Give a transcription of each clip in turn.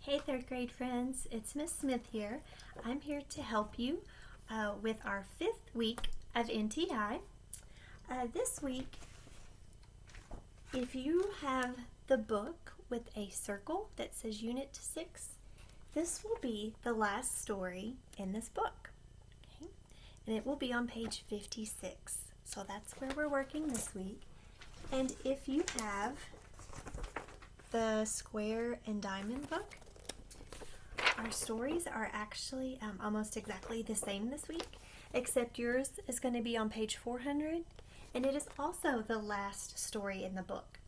Hey third grade friends, it's Miss Smith here. I'm here to help you with our 5th week of NTI. This week, if you have the book with a circle that says Unit 6, this will be the last story in this book. Okay? And it will be on page 56. So that's where we're working this week. And if you have the square and diamond book, our stories are actually almost exactly the same this week, except yours is going to be on page 400, and it is also the last story in the book.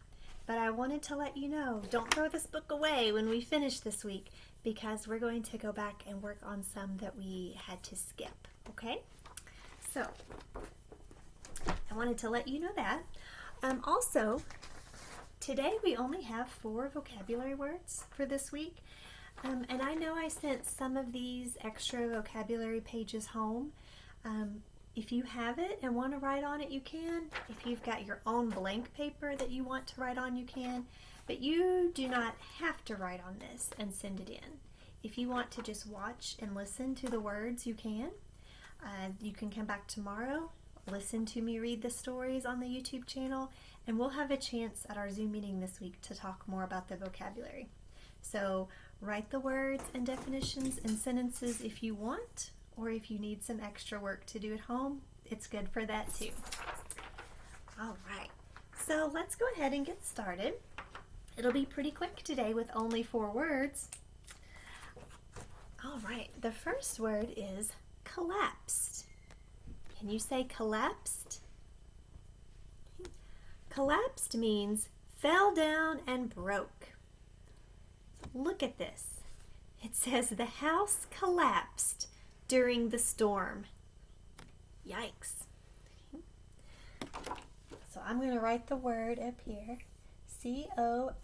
But I wanted to let you know, don't throw this book away when we finish this week, because we're going to go back and work on some that we had to skip, okay? So, I wanted to let you know that. Also, today we only have 4 vocabulary words for this week. And I know I sent some of these extra vocabulary pages home. If you have it and want to write on it, you can. If you've got your own blank paper that you want to write on, you can. But you do not have to write on this and send it in. If you want to just watch and listen to the words, you can. You can come back tomorrow, listen to me read the stories on the YouTube channel, and we'll have a chance at our Zoom meeting this week to talk more about the vocabulary. So write the words and definitions and sentences if you want, or if you need some extra work to do at home, it's good for that too. All right, so let's go ahead and get started. It'll be pretty quick today with only 4 words. All right, the first word is collapsed. Can you say collapsed? Collapsed means fell down and broke. Look at this. It says the house collapsed during the storm. Yikes. So I'm going to write the word up here. C-O-L-L-A-P-S-E-D.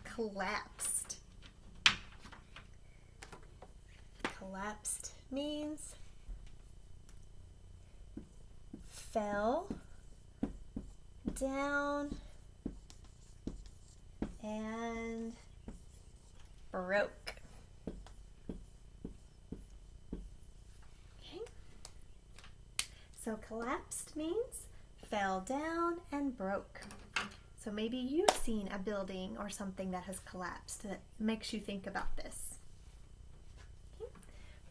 Collapsed. Collapsed means fell down and broke. Okay. So collapsed means fell down and broke. So maybe you've seen a building or something that has collapsed that makes you think about this. Okay.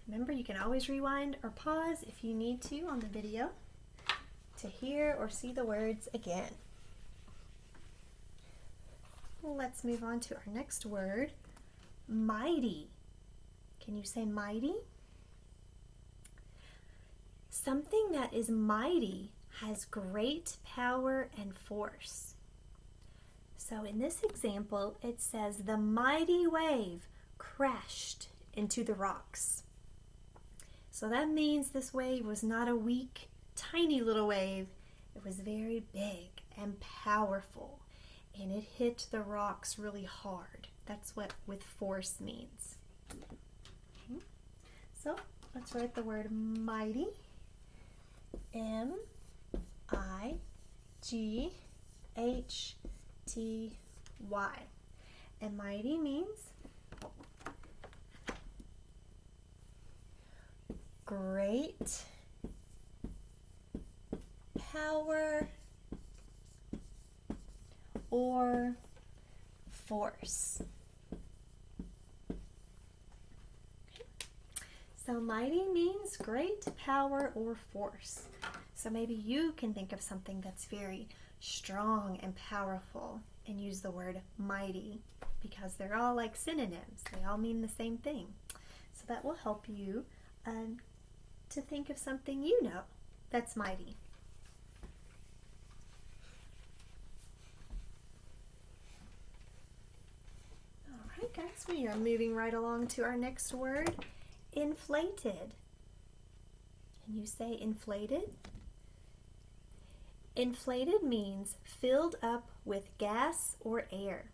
Remember, you can always rewind or pause if you need to on the video to hear or see the words again. Let's move on to our next word, mighty. Can you say mighty? Something that is mighty has great power and force. So in this example, it says the mighty wave crashed into the rocks. So that means this wave was not a weak, tiny little wave. It was very big and powerful, and it hit the rocks really hard. That's what with force means. Okay. So let's write the word mighty. M-I-G-H-T-Y. And mighty means great power or force. Okay. So mighty means great power or force. So maybe you can think of something that's very strong and powerful and use the word mighty, because they're all like synonyms. They all mean the same thing. So that will help you to think of something you know that's mighty. Alright guys, we are moving right along to our next word, inflated. Can you say inflated? Inflated means filled up with gas or air.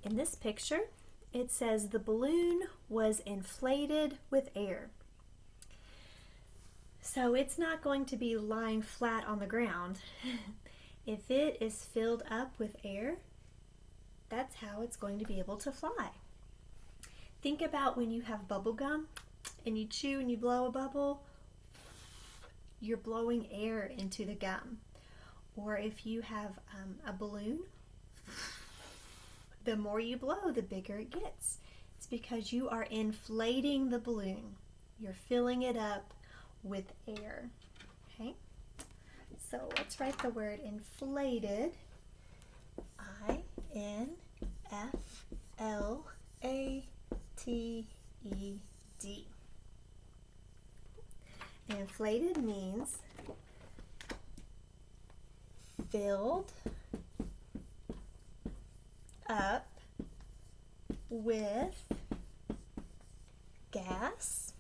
In this picture, it says the balloon was inflated with air. So it's not going to be lying flat on the ground. If it is filled up with air, that's how it's going to be able to fly. Think about when you have bubble gum and you chew and you blow a bubble, you're blowing air into the gum. Or if you have a balloon, the more you blow, the bigger it gets. It's because you are inflating the balloon. You're filling it up with air. Okay? So let's write the word inflated. I-N-F-L-A-T-E-D. Inflated means filled up with gas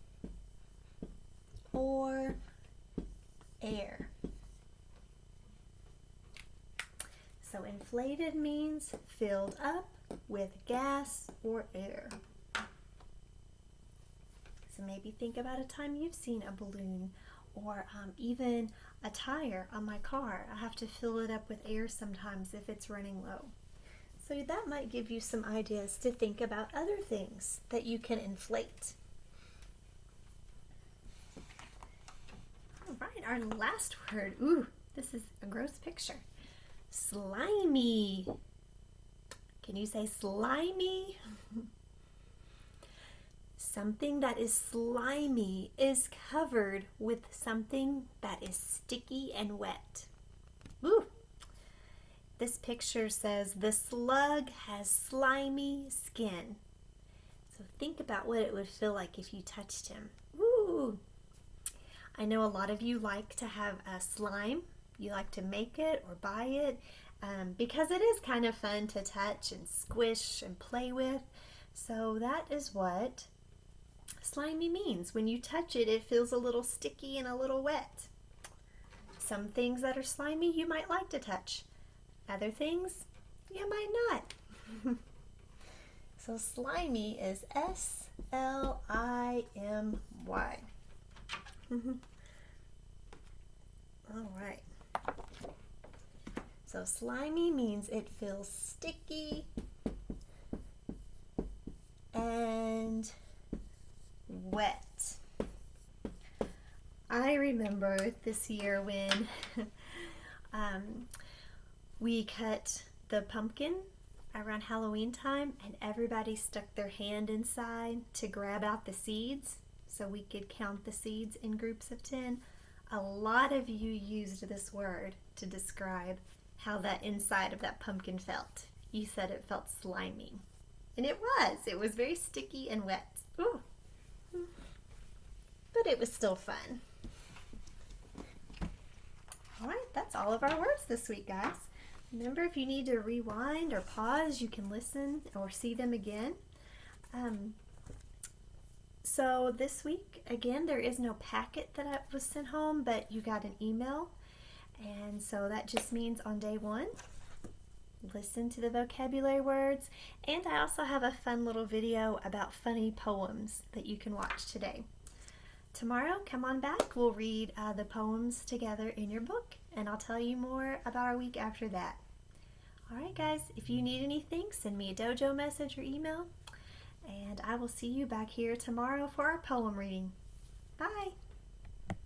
or air. So inflated means filled up with gas or air. So maybe think about a time you've seen a balloon or even a tire on my car. I have to fill it up with air sometimes if it's running low. So that might give you some ideas to think about other things that you can inflate. All right, our last word. Ooh, this is a gross picture. Slimy. Can you say slimy? Something that is slimy is covered with something that is sticky and wet. Ooh. This picture says the slug has slimy skin. So think about what it would feel like if you touched him. Ooh. I know a lot of you like to have a slime. You like to make it or buy it because it is kind of fun to touch and squish and play with. So that is what slimy means. When you touch it, it feels a little sticky and a little wet. Some things that are slimy you might like to touch. Other things you might not. So slimy is S-L-I-M-Y. All right. So slimy means it feels sticky and wet. I remember this year when we cut the pumpkin around Halloween time and everybody stuck their hand inside to grab out the seeds so we could count the seeds in groups of 10. A lot of you used this word to describe how that inside of that pumpkin felt. You said it felt slimy. And it was. It was very sticky and wet. Ooh. But it was still fun. All right, that's all of our words this week, guys. Remember, if you need to rewind or pause, you can listen or see them again. So this week, again, there is no packet that was sent home, but you got an email. And so that just means on day 1, listen to the vocabulary words. And I also have a fun little video about funny poems that you can watch today. Tomorrow, come on back. We'll read the poems together in your book, and I'll tell you more about our week after that. All right, guys, if you need anything, send me a dojo message or email, and I will see you back here tomorrow for our poem reading. Bye.